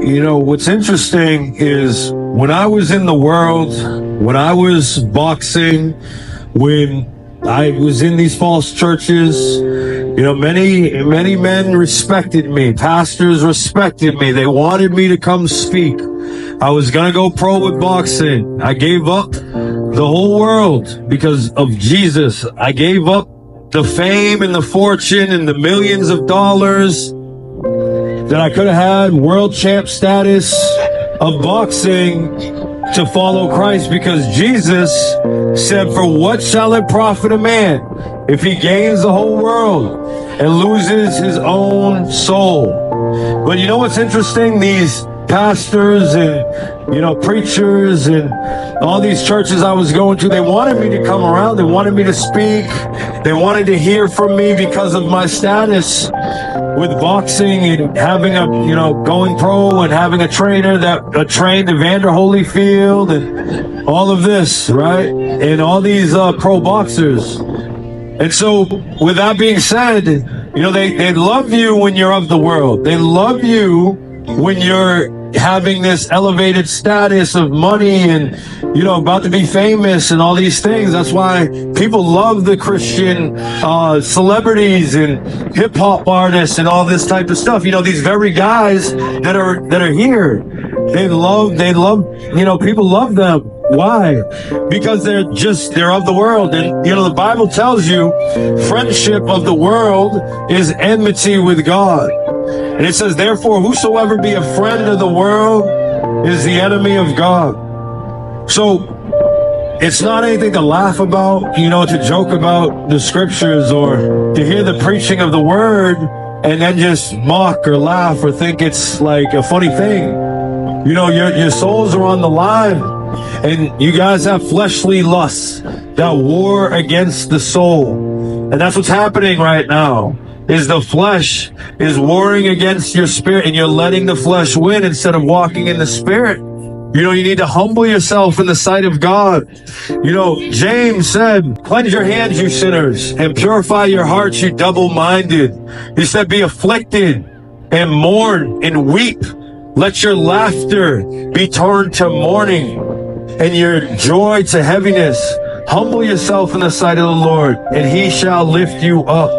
What's interesting is when I was in the world, when I was boxing, when I was in these false churches, many men respected me. Pastors respected me. They wanted me to come speak. I was going to go pro with boxing. I gave up the whole world because of Jesus. I gave up the fame and the fortune and the millions of dollars that I could have had, world champ status of boxing, to follow Christ, because Jesus said, "For what shall it profit a man if he gains the whole world and loses his own soul?" But you know what's interesting? These pastors and preachers and all these churches I was going to, they wanted me to come around, they wanted me to speak, they wanted to hear from me because of my status with boxing and having going pro and having a trainer that trained Evander Holyfield and all of this, right? And all these pro boxers. And so with that being said, they love you when you're of the world. They love you when you're having this elevated status of money and about to be famous and all these things. That's why people love the Christian celebrities and hip-hop artists and all this type of stuff. These very guys that are here, they love people love them. Why? Because they're of the world. And the Bible tells you friendship of the world is enmity with God. And it says, therefore, whosoever be a friend of the world is the enemy of God. So it's not anything to laugh about, to joke about the scriptures or to hear the preaching of the word and then just mock or laugh or think it's like a funny thing. Your souls are on the line, and you guys have fleshly lusts that war against the soul. And that's what's happening right now. Is the flesh is warring against your spirit, and you're letting the flesh win instead of walking in the spirit. You need to humble yourself in the sight of God. James said, cleanse your hands, you sinners, and purify your hearts, you double-minded. He said, be afflicted and mourn and weep. Let your laughter be turned to mourning and your joy to heaviness. Humble yourself in the sight of the Lord, and he shall lift you up.